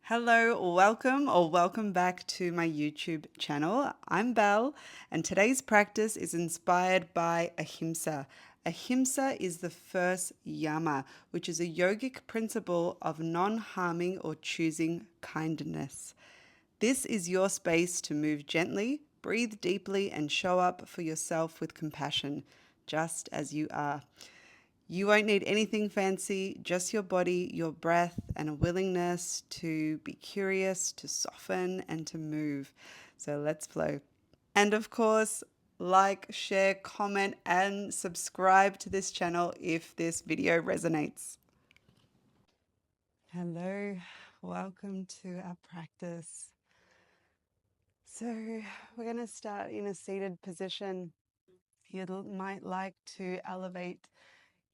Hello, welcome back to my YouTube channel. I'm Belle, and today's practice is inspired by Ahimsa. Ahimsa is the first yama, which is a yogic principle of non-harming or choosing kindness. This is your space to move gently, breathe deeply, and show up for yourself with compassion, just as you are. You won't need anything fancy, just your body, your breath, and a willingness to be curious, to soften, and to move. So let's flow. And of course, like, share, comment, and subscribe to this channel if this video resonates. Hello, welcome to our practice. So we're going to start in a seated position. You might like to elevate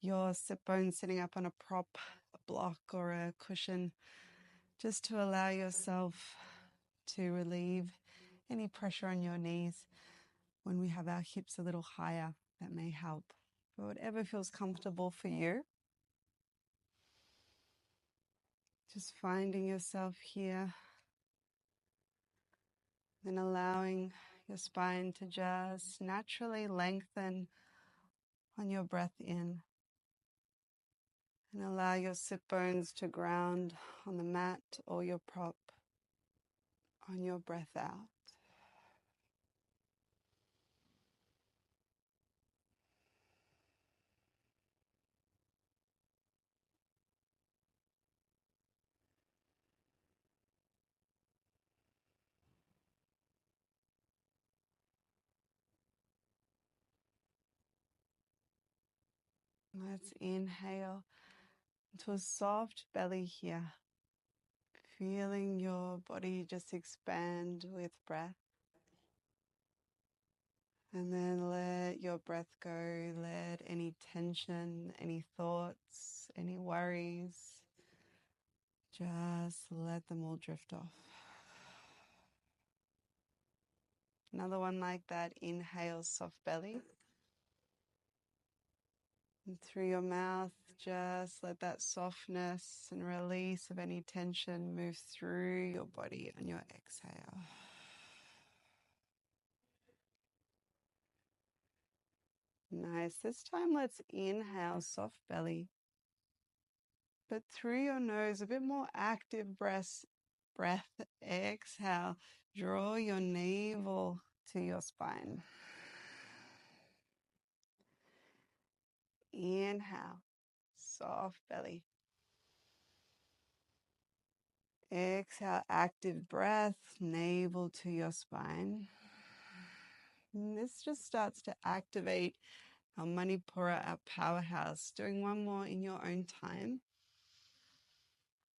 your sit bones sitting up on a prop, a block, or a cushion, just to allow yourself to relieve any pressure on your knees. When we have our hips a little higher, that may help. But whatever feels comfortable for you, just finding yourself here, then allowing your spine to just naturally lengthen on your breath in. And allow your sit bones to ground on the mat or your prop on your breath out. Let's inhale into a soft belly here, feeling your body just expand with breath. And then let your breath go, let any tension, any thoughts, any worries, just let them all drift off. Another one like that, inhale, soft belly. And through your mouth, just let that softness and release of any tension move through your body on your exhale. Nice. This time, let's inhale, soft belly. But through your nose, a bit more active breath. Exhale. Draw your navel to your spine. Inhale, soft belly. Exhale, active breath, navel to your spine. And this just starts to activate our Manipura, our powerhouse. Doing one more in your own time.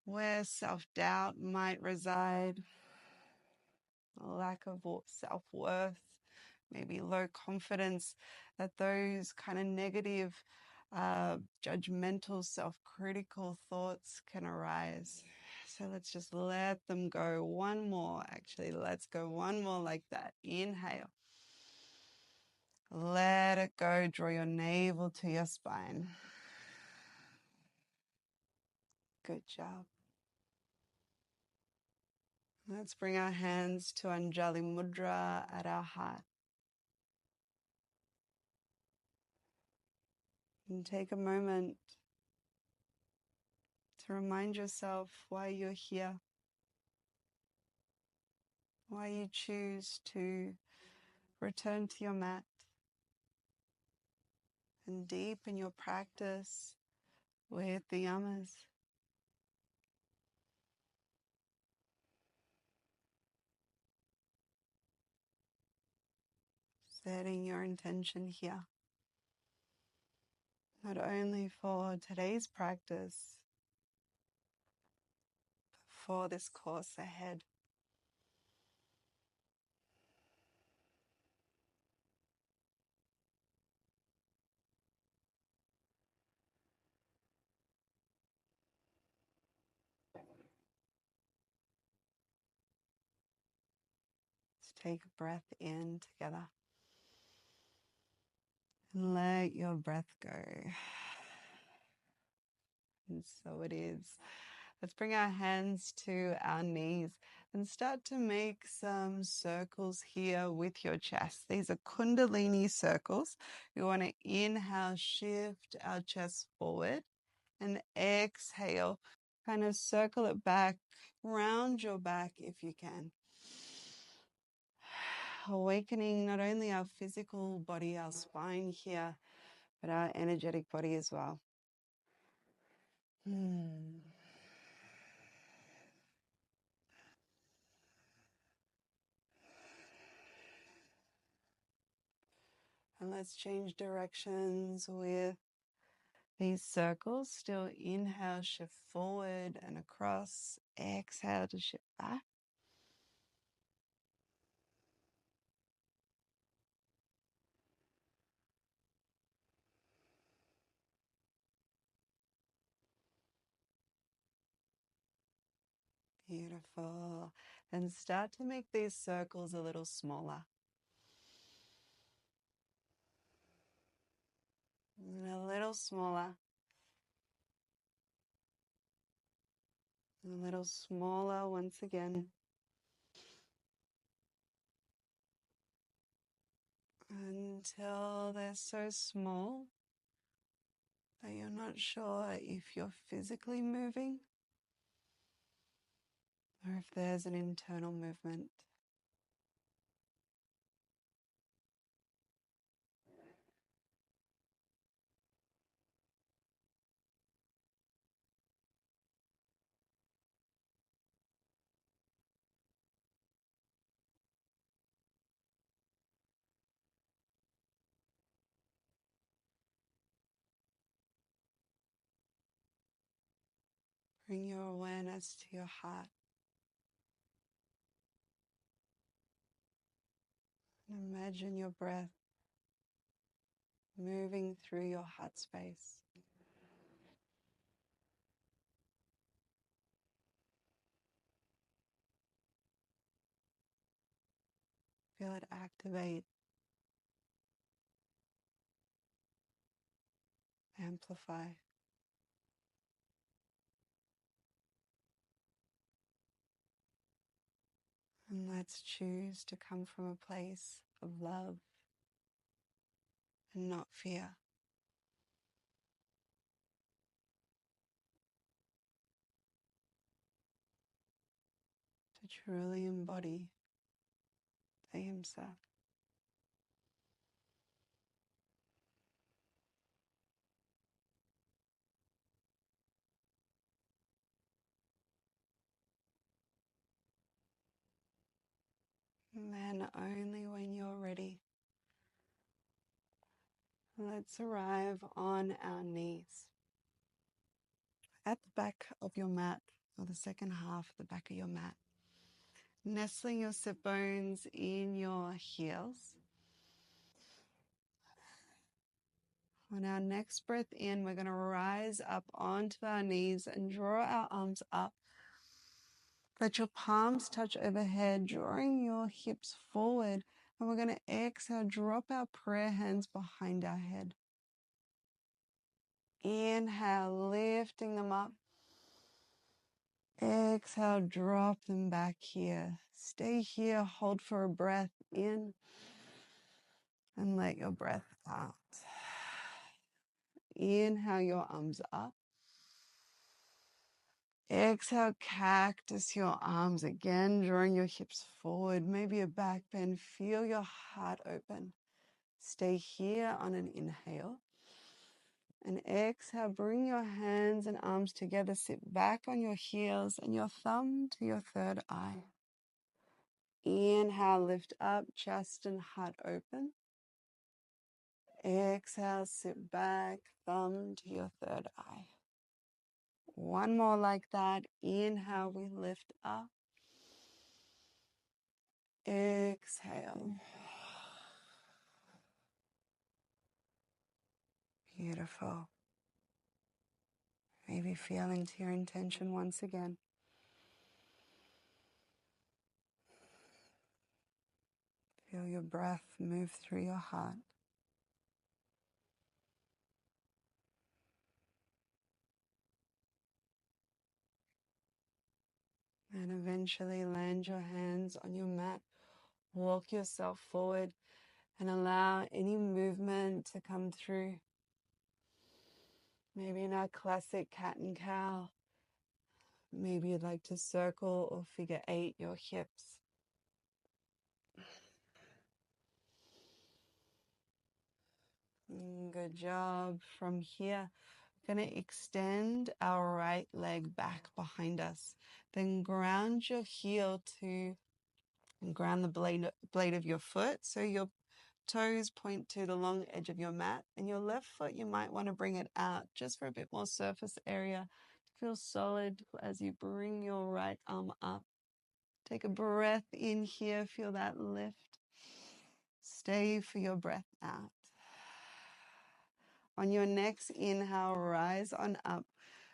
Where self-doubt might reside, a lack of self-worth, maybe low confidence, that those kind of negative, judgmental, self-critical thoughts can arise. So let's just let them go. One more, actually, let's go one more like that. Inhale. Let it go. Draw your navel to your spine. Good job. Let's bring our hands to Anjali Mudra at our heart. And take a moment to remind yourself why you're here, why you choose to return to your mat and deepen your practice with the yamas. Setting your intention here, not only for today's practice, but for this course ahead. Let's take a breath in together and let your breath go. And so it is. Let's bring our hands to our knees and start to make some circles here with your chest. These are Kundalini circles. We want to inhale, shift our chest forward, and exhale, kind of circle it back, round your back if you can. Awakening not only our physical body, our spine here, but our energetic body as well. And let's change directions with these circles. Still inhale, shift forward and across. Exhale to shift back. Beautiful. And start to make these circles a little smaller. And a little smaller. A little smaller once again. Until they're so small that you're not sure if you're physically moving or if there's an internal movement. Bring your awareness to your heart and imagine your breath moving through your heart space. Feel it activate, amplify. And let's choose to come from a place of love and not fear. To truly embody Ahimsa. And then only when you're ready, let's arrive on our knees. At the back of your mat, or the second half of the back of your mat. Nestling your sit bones in your heels. On our next breath in, we're going to rise up onto our knees and draw our arms up. Let your palms touch overhead, drawing your hips forward. And we're going to exhale, drop our prayer hands behind our head. Inhale, lifting them up. Exhale, drop them back here. Stay here, hold for a breath in, and let your breath out. Inhale your arms up. Exhale, cactus your arms again, drawing your hips forward, maybe a back bend. Feel your heart open. Stay here on an inhale. And exhale, bring your hands and arms together. Sit back on your heels and your thumb to your third eye. Inhale, lift up, chest and heart open. Exhale, sit back, thumb to your third eye. One more like that. Inhale, we lift up. Exhale. Beautiful. Maybe feeling to your intention once again. Feel your breath move through your heart. And eventually land your hands on your mat. Walk yourself forward and allow any movement to come through. Maybe in our classic cat and cow, maybe you'd like to circle or figure 8 your hips. Good job. From here, we're going to extend our right leg back behind us. Then ground your heel to and ground the blade of your foot so your toes point to the long edge of your mat, and your left foot, you might want to bring it out just for a bit more surface area. Feel solid as you bring your right arm up. Take a breath in here, feel that lift. Stay for your breath out. On your next inhale, rise on up.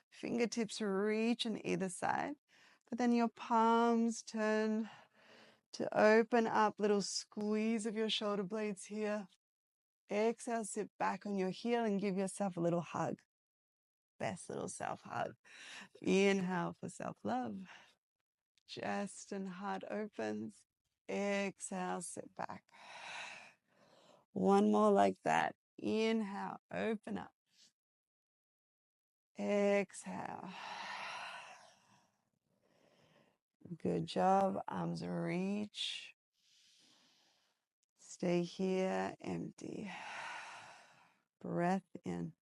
Fingertips reach on either side, but then your palms turn to open up, little squeeze of your shoulder blades here. Exhale, sit back on your heel and give yourself a little hug. Best little self-hug. Inhale for self-love. Chest and heart opens. Exhale, sit back. One more like that. Inhale, open up. Exhale. Good job. Arms reach. Stay here, empty. Breath in.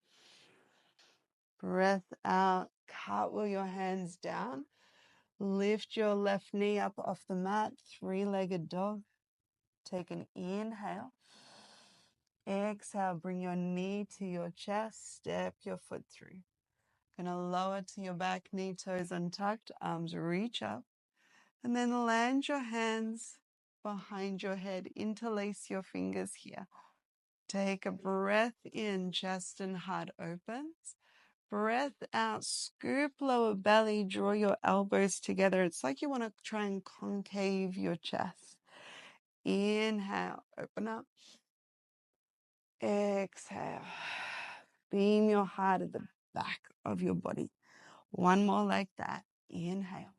Breath out. Cartwheel your hands down. Lift your left knee up off the mat. Three-legged dog. Take an inhale. Exhale. Bring your knee to your chest. Step your foot through. Gonna lower to your back, knee, toes untucked. Arms reach up. And then land your hands behind your head. Interlace your fingers here. Take a breath in, chest and heart opens. Breath out, scoop lower belly, draw your elbows together. It's like you want to try and concave your chest. Inhale, open up. Exhale. Beam your heart at the back of your body. One more like that. Inhale.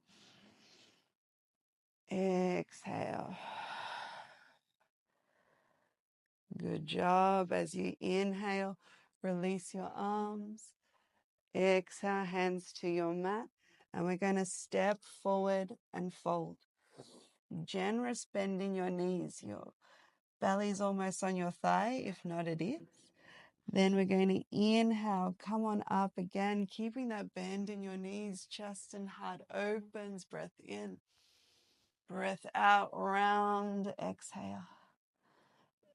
Exhale. Good job. As you inhale, release your arms. Exhale, hands to your mat. And we're going to step forward and fold. Generous bend in your knees. Your belly's almost on your thigh. If not, it is. Then we're going to inhale. Come on up again, keeping that bend in your knees. Chest and heart opens. Breath in. Breath out. Round. Exhale.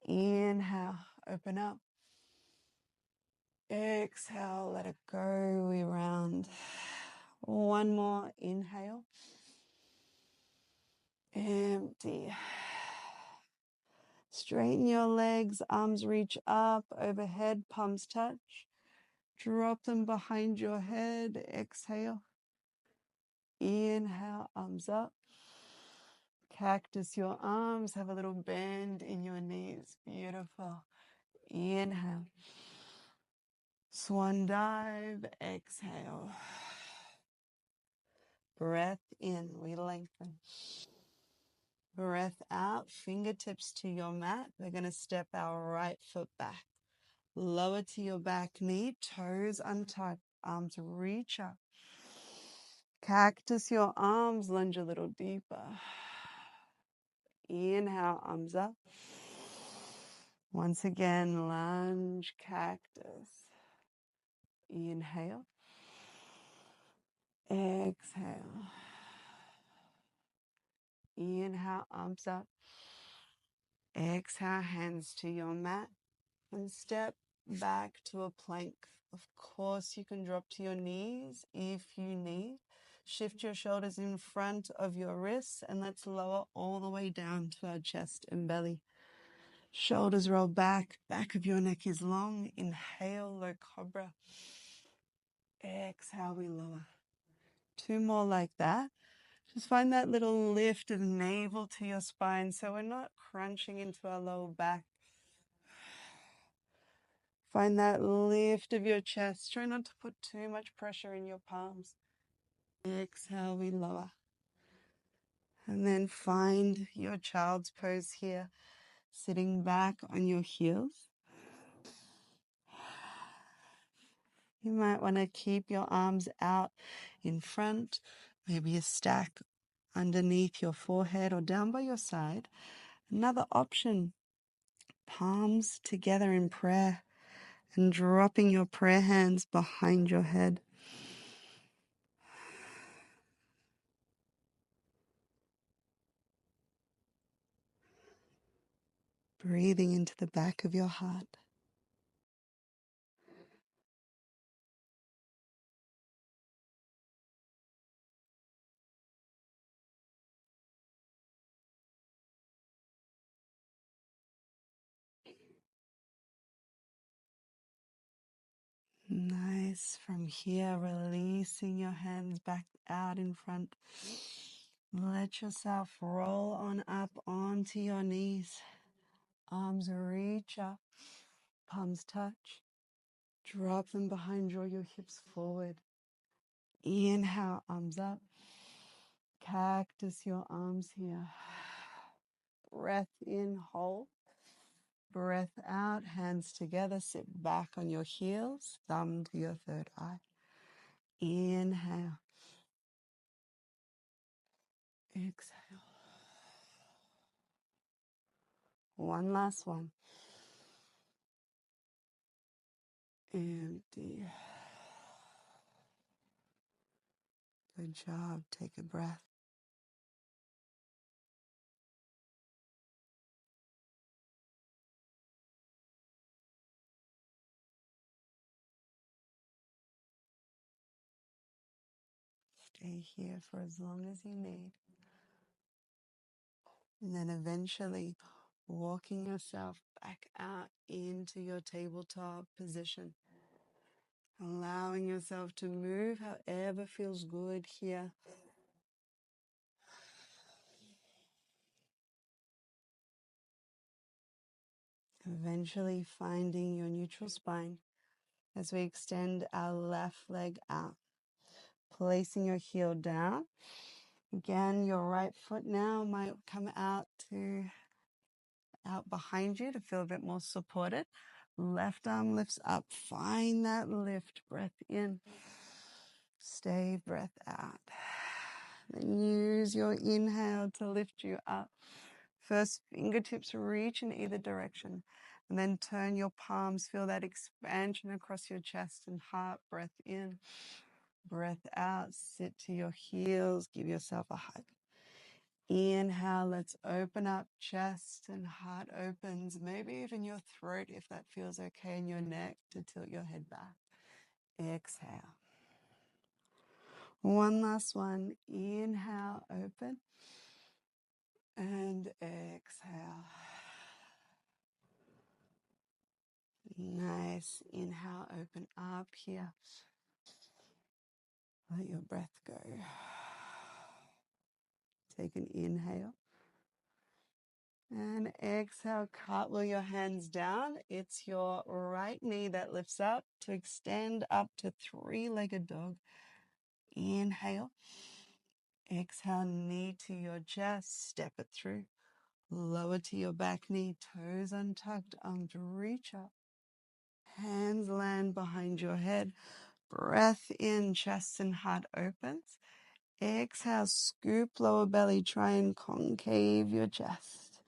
Inhale. Open up. Exhale. Let it go. We round. One more. Inhale. Empty. Straighten your legs, arms reach up, overhead, palms touch. Drop them behind your head. Exhale. Inhale, arms up. Cactus your arms, have a little bend in your knees. Beautiful. Inhale. Swan dive. Exhale. Breath in, we lengthen. Breath out, fingertips to your mat. We're going to step our right foot back. Lower to your back knee, toes untucked, arms reach up. Cactus your arms, lunge a little deeper. Inhale, arms up. Once again, lunge, cactus. Inhale. Exhale. Inhale, arms up. Exhale, hands to your mat. And step back to a plank. Of course, you can drop to your knees if you need. Shift your shoulders in front of your wrists, and let's lower all the way down to our chest and belly. Shoulders roll back, back of your neck is long. Inhale, low cobra. Exhale, we lower. Two more like that. Just find that little lift of navel to your spine so we're not crunching into our lower back. Find that lift of your chest. Try not to put too much pressure in your palms. Exhale, we lower. And then find your child's pose here, sitting back on your heels. You might want to keep your arms out in front, maybe a stack underneath your forehead or down by your side. Another option, palms together in prayer and dropping your prayer hands behind your head. Breathing into the back of your heart. Nice. From here, releasing your hands back out in front. Let yourself roll on up onto your knees. Arms reach up, palms touch. Drop them behind, draw your hips forward. Inhale, arms up. Cactus your arms here. Breath in, hold. Breath out, hands together, sit back on your heels, thumb to your third eye. Inhale. Exhale. One last one. Empty. Good job. Take a breath. Stay here for as long as you need. And then eventually walking yourself back out into your tabletop position. Allowing yourself to move however feels good here. Eventually finding your neutral spine as we extend our left leg out. Placing your heel down. Again, your right foot now might come out behind you to feel a bit more supported. Left arm lifts up. Find that lift. Breath in. Stay, breath out. Then use your inhale to lift you up. First, fingertips reach in either direction. And then turn your palms. Feel that expansion across your chest and heart. Breath in. Breath out. Sit to your heels. Give yourself a hug. Inhale, let's open up, chest and heart opens, maybe even your throat if that feels okay, and your neck to tilt your head back. Exhale. One last one. Inhale, open, and exhale. Nice. Inhale, open up here. Let your breath go. Take an inhale. And exhale, cartwheel your hands down. It's your right knee that lifts up to extend up to three-legged dog. Inhale. Exhale, knee to your chest. Step it through. Lower to your back knee, toes untucked, arms reach up. Hands land behind your head. Breath in, chest and heart opens. Exhale, scoop lower belly, try and concave your chest.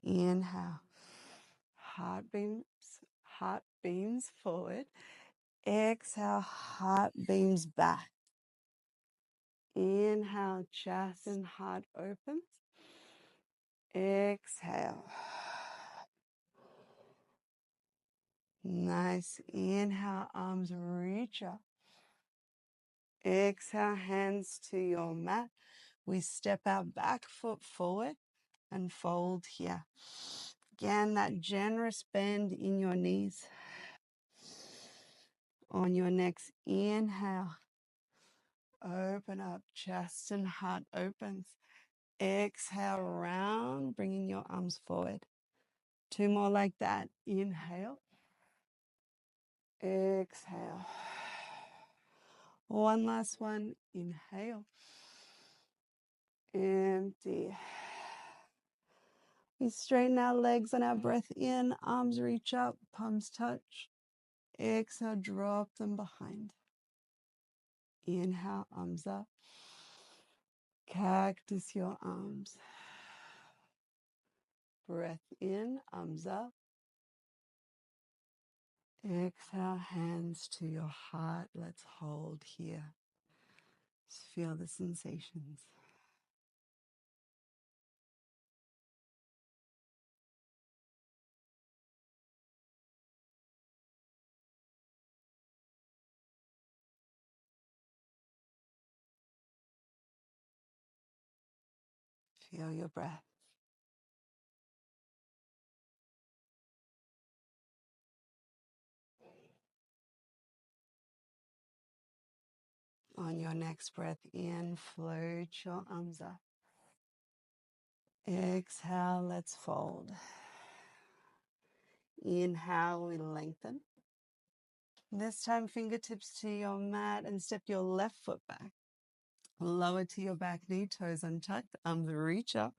Inhale. Heart beams forward. Exhale, heart beams back. Inhale, chest and heart opens. Exhale. Nice. Inhale, arms reach up. Exhale, hands to your mat. We step our back foot forward and fold here. Again, that generous bend in your knees. On your next inhale, open up, chest and heart opens. Exhale, round, bringing your arms forward. Two more like that. Inhale. Exhale. One last one. Inhale. Empty. We straighten our legs on our breath in, arms reach up, palms touch. Exhale, drop them behind. Inhale, arms up. Cactus your arms. Breath in, arms up. Exhale, hands to your heart. Let's hold here. Just feel the sensations. Feel your breath. On your next breath in, float your arms up. Exhale, let's fold. Inhale, we lengthen. This time, fingertips to your mat and step your left foot back. Lower to your back knee, toes untucked, arms reach up.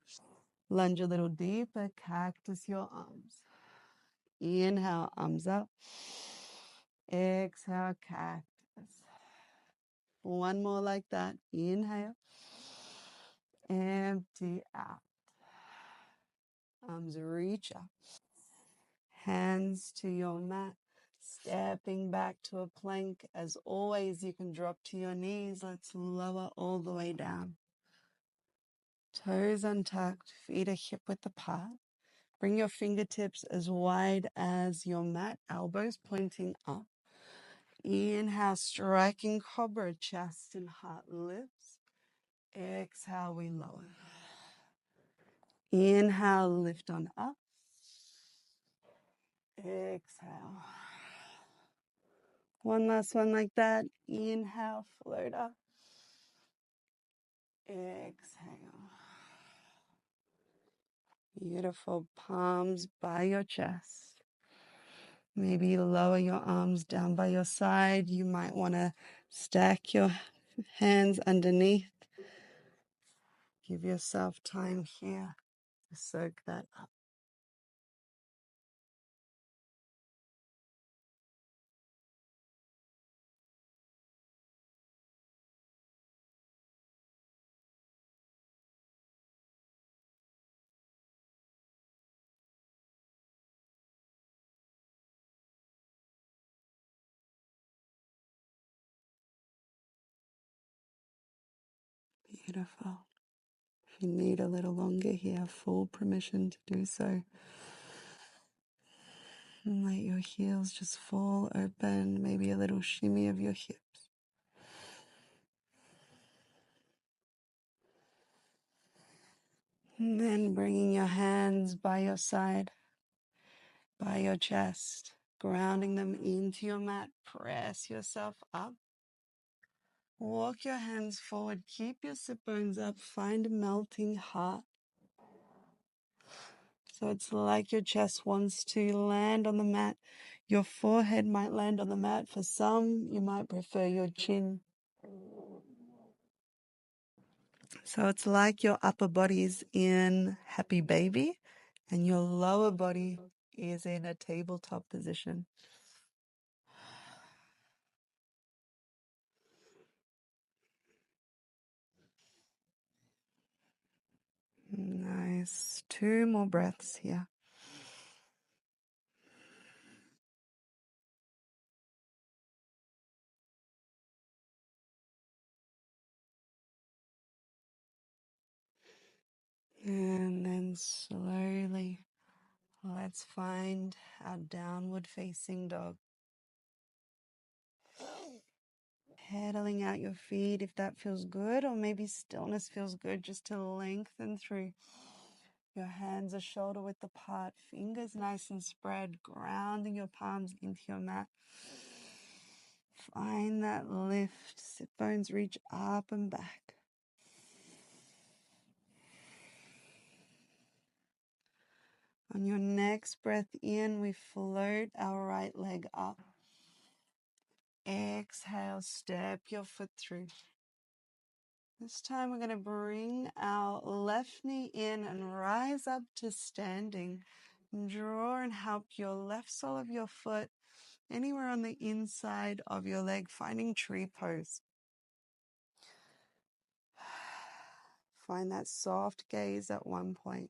Lunge a little deeper, cactus your arms. Inhale, arms up. Exhale, cactus. One more like that. Inhale. Empty out. Arms reach up. Hands to your mat. Stepping back to a plank. As always, you can drop to your knees. Let's lower all the way down. Toes untucked, feet are hip width apart. Bring your fingertips as wide as your mat, elbows pointing up. Inhale, striking cobra, chest and heart lifts. Exhale, we lower. Inhale, lift on up. Exhale. One last one like that. Inhale, float up. Exhale. Beautiful. Palms by your chest. Maybe lower your arms down by your side. You might want to stack your hands underneath. Give yourself time here to soak that up. Beautiful. If you need a little longer here, full permission to do so. And let your heels just fall open, maybe a little shimmy of your hips. And then bringing your hands by your side, by your chest, grounding them into your mat. Press yourself up. Walk your hands forward. Keep your sit bones up. Find a melting heart. So it's like your chest wants to land on the mat. Your forehead might land on the mat. For some, you might prefer your chin. So it's like your upper body is in happy baby and your lower body is in a tabletop position. Nice. 2 more breaths here. And then slowly, let's find our downward facing dog. Pedaling out your feet if that feels good, or maybe stillness feels good, just to lengthen through. Your hands are shoulder width apart, fingers nice and spread, grounding your palms into your mat. Find that lift, sit bones reach up and back. On your next breath in, we float our right leg up. Exhale, step your foot through. This time we're going to bring our left knee in and rise up to standing. And draw and help your left sole of your foot anywhere on the inside of your leg, finding tree pose. Find that soft gaze at one point.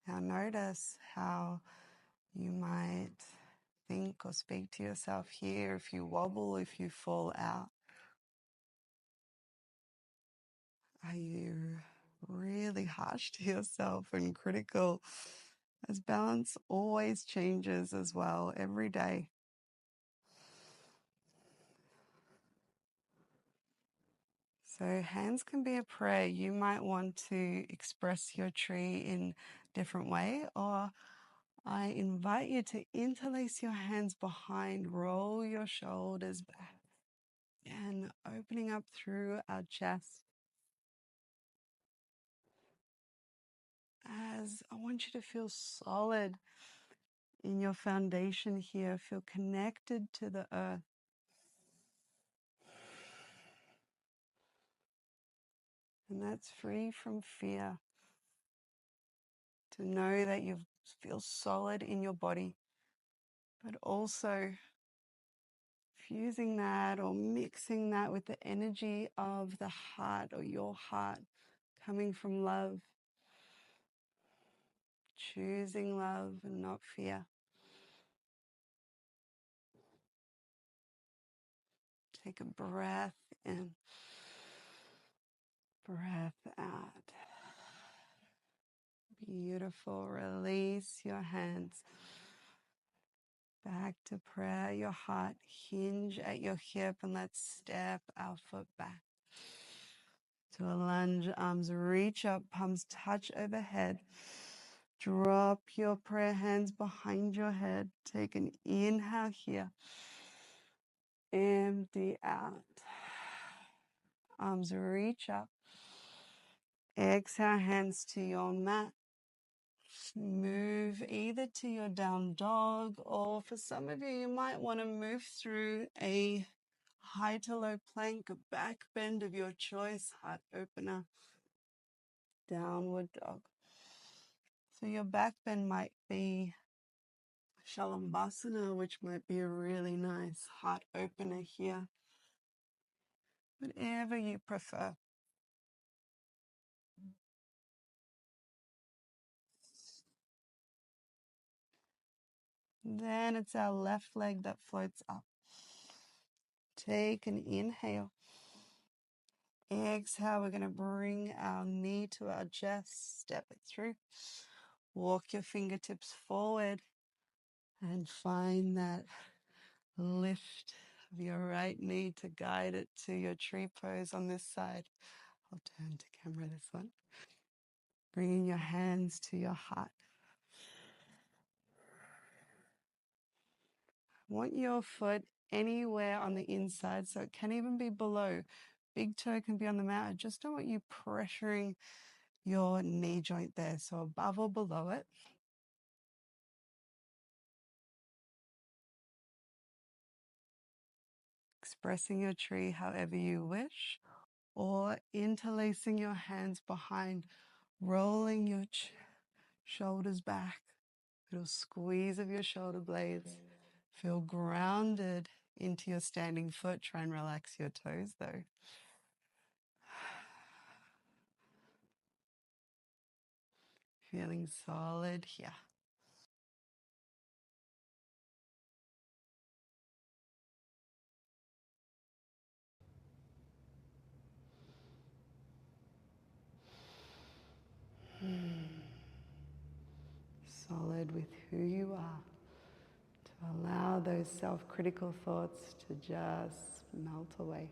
Now notice how you might think or speak to yourself here if you wobble, if you fall out. Are you really harsh to yourself and critical? As balance always changes as well every day. So hands can be a prayer. You might want to express your tree in a different way, or I invite you to interlace your hands behind, roll your shoulders back, and opening up through our chest. As I want you to feel solid in your foundation here, feel connected to the earth. And that's free from fear. To know that you feel solid in your body, but also fusing that or mixing that with the energy of the heart or your heart coming from love, choosing love and not fear. Take a breath in, breath out. Beautiful. Release your hands. Back to prayer, your heart, hinge at your hip, and let's step our foot back. To a lunge, arms reach up, palms touch overhead. Drop your prayer hands behind your head. Take an inhale here. Empty out. Arms reach up. Exhale, hands to your mat. Move either to your down dog, or for some of you, you might want to move through a high to low plank, a back bend of your choice, heart opener, downward dog. So your back bend might be Shalambhasana, which might be a really nice heart opener here. Whatever you prefer. Then it's our left leg that floats up. Take an inhale. Exhale, we're going to bring our knee to our chest, step it through. Walk your fingertips forward and find that lift of your right knee to guide it to your tree pose on this side. I'll turn to camera this one. Bringing your hands to your heart. Want your foot anywhere on the inside, so it can even be below. Big toe can be on the mat. I just don't want you pressuring your knee joint there, so above or below it. Expressing your tree however you wish, or interlacing your hands behind, rolling your shoulders back. Little squeeze of your shoulder blades. Feel grounded into your standing foot. Try and relax your toes though. Feeling solid here. Solid with who you are. To allow those self-critical thoughts to just melt away.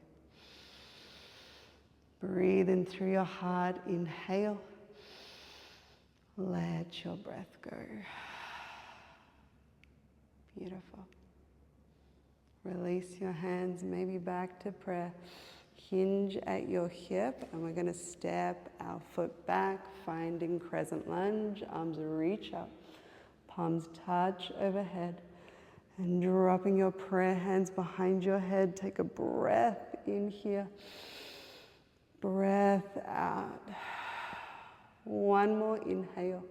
Breathe in through your heart. Inhale. Let your breath go. Beautiful. Release your hands, maybe back to prayer. Hinge at your hip, and we're going to step our foot back, finding crescent lunge. Arms reach up, palms touch overhead, And dropping your prayer hands behind your head, take a breath in here, breath out. One more inhale,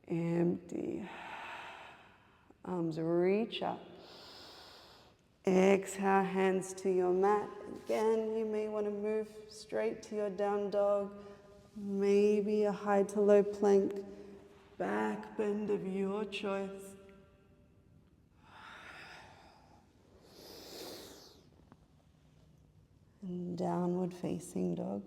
empty. Arms reach up. Exhale, hands to your mat. Again, you may want to move straight to your down dog. Maybe a high to low plank. Back bend of your choice. And downward facing dog.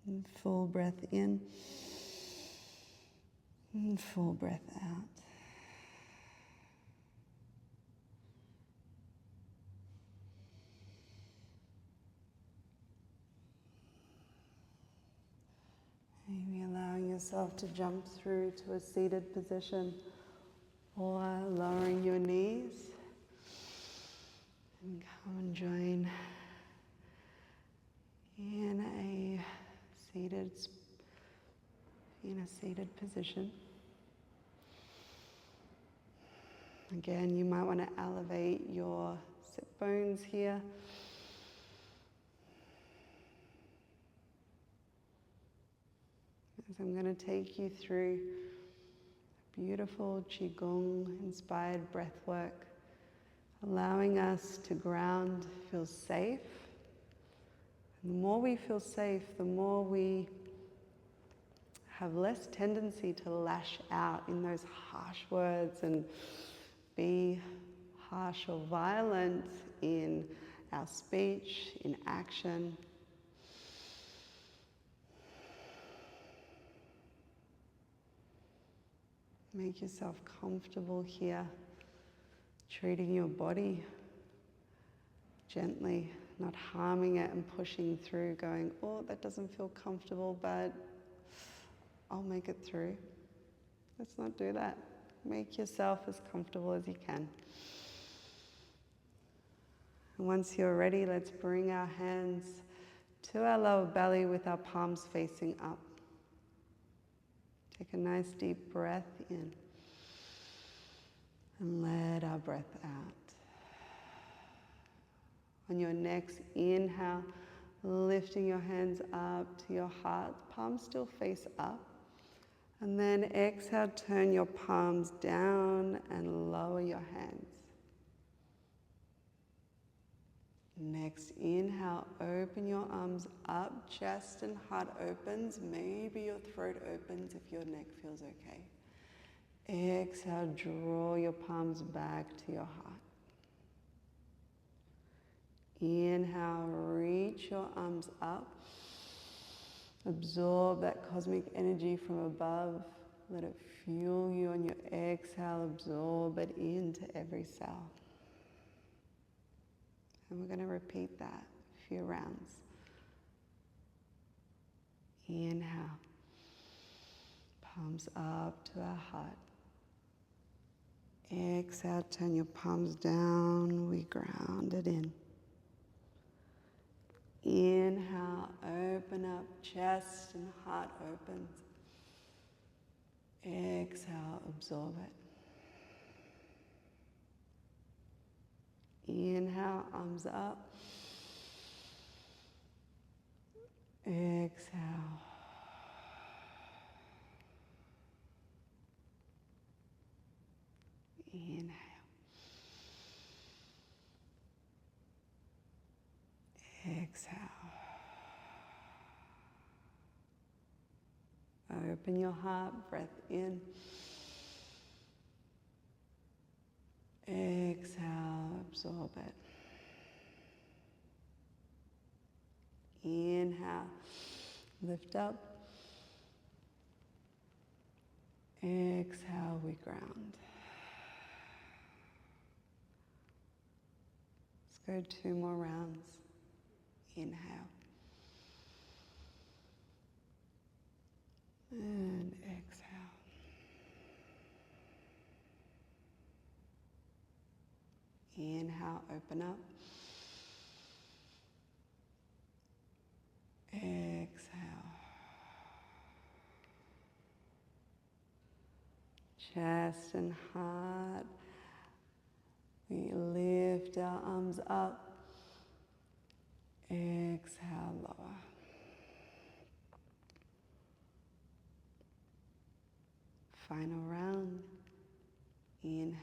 And full breath in. And full breath out. Maybe allowing yourself to jump through to a seated position or lowering your knees and come and join in a seated position. Again, you might want to elevate your sit bones here. As I'm going to take you through beautiful Qigong inspired breath work, allowing us to ground, feel safe. And the more we feel safe, the more we have less tendency to lash out in those harsh words and be harsh or violent in our speech, in action. Make yourself comfortable here, treating your body gently, not harming it and pushing through, going, oh, that doesn't feel comfortable, but I'll make it through. Let's not do that. Make yourself as comfortable as you can. And once you're ready, let's bring our hands to our lower belly with our palms facing up. Take a nice deep breath in and let our breath out. On your next inhale, lifting your hands up to your heart, palms still face up. And then exhale, turn your palms down and lower your hands. Next inhale, open your arms up, chest and heart opens. Maybe your throat opens if your neck feels okay. Exhale, draw your palms back to your heart. Inhale, reach your arms up. Absorb that cosmic energy from above. Let it fuel you on your exhale. Absorb it into every cell. And we're going to repeat that a few rounds. Inhale. Palms up to our heart. Exhale, turn your palms down. We ground it in. Inhale, open up, chest and heart opens. Exhale, absorb it. Inhale, arms up. Exhale. Inhale. Exhale. Open your heart, breath in. Exhale, absorb it. Inhale, lift up. Exhale, we ground. Let's go 2 more rounds. Inhale. And exhale. Inhale, open up. chest and heart. We lift our arms up. Exhale, lower. Final round. Inhale.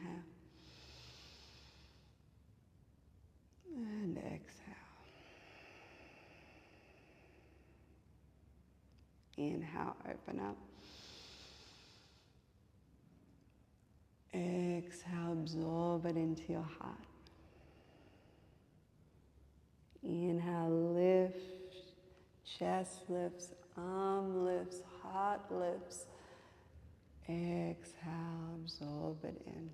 And exhale. Inhale, open up. Exhale, absorb it into your heart. Inhale, lift, chest lifts, arm lifts, heart lifts. Exhale, absorb it in.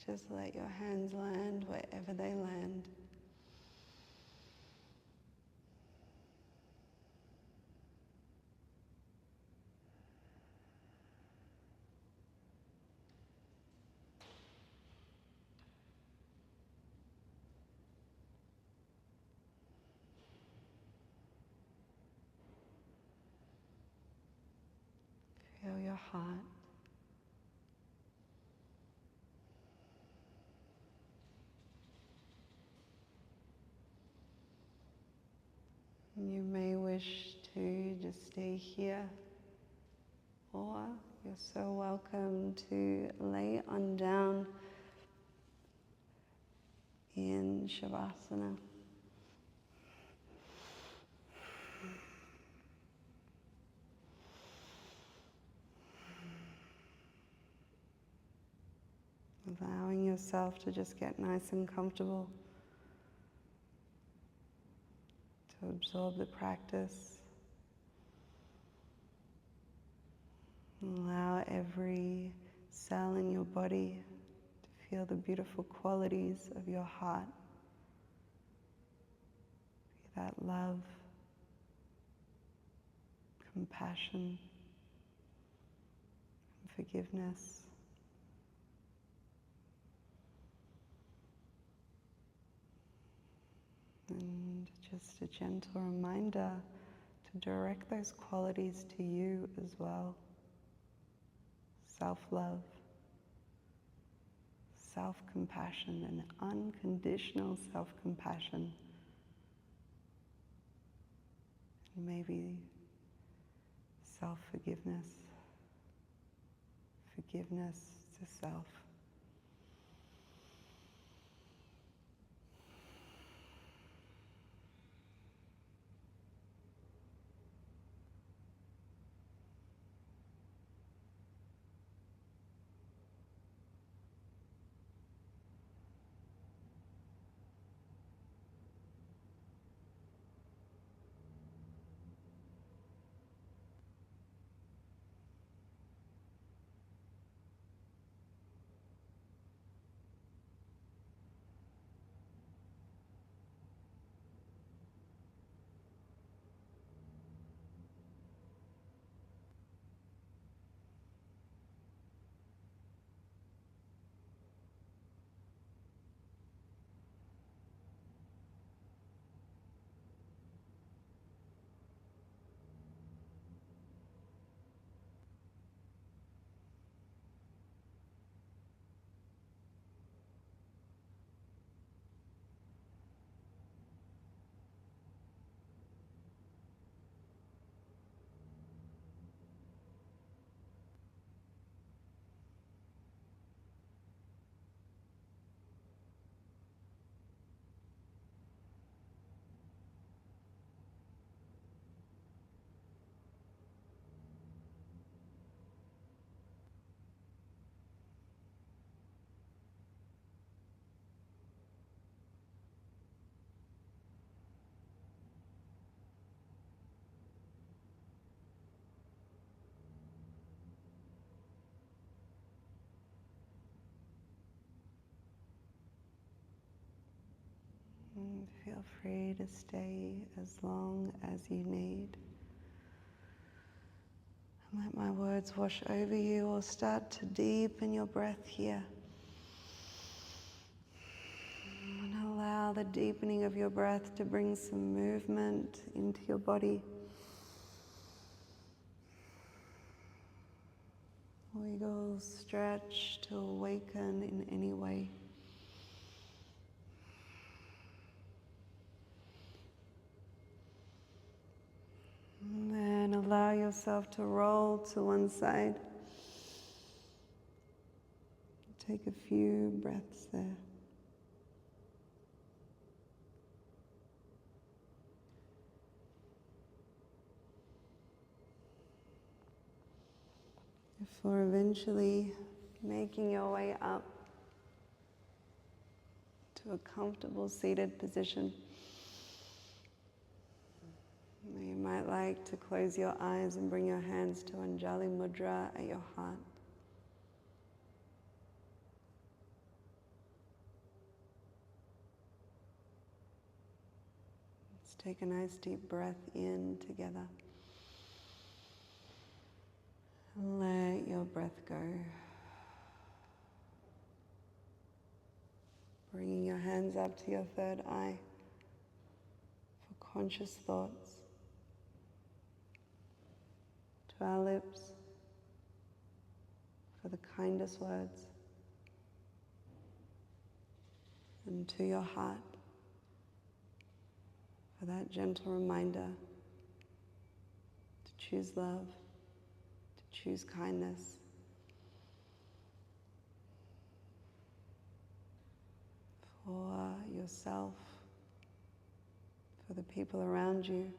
Just let your hands land wherever they land. Feel your heart. You may wish to just stay here, or you're so welcome to lay on down in Shavasana. Allowing yourself to just get nice and comfortable, to absorb the practice. Allow every cell in your body to feel the beautiful qualities of your heart. Be that love, compassion, and forgiveness. And just a gentle reminder to direct those qualities to you as well. Self-love, self-compassion, and unconditional self-compassion. And maybe self-forgiveness, forgiveness to self. And feel free to stay as long as you need. And let my words wash over you, or start to deepen your breath here. And allow the deepening of your breath to bring some movement into your body. Wiggle, stretch to awaken in any way. And then allow yourself to roll to one side. Take a few breaths there. Before eventually making your way up to a comfortable seated position. You might like to close your eyes and bring your hands to Anjali Mudra at your heart. Let's take a nice deep breath in together. And let your breath go. Bringing your hands up to your third eye for conscious thoughts. To our lips for the kindest words. And to your heart for that gentle reminder to choose love, to choose kindness. For yourself, for the people around you,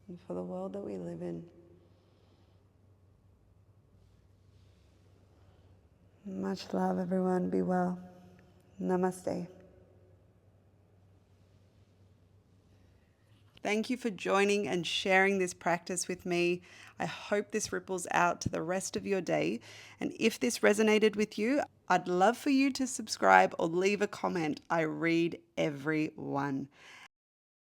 and for the world that we live in. Much love, everyone. Be well. Namaste. Thank you for joining and sharing this practice with me. I hope this ripples out to the rest of your day. And if this resonated with you, I'd love for you to subscribe or leave a comment. I read every one.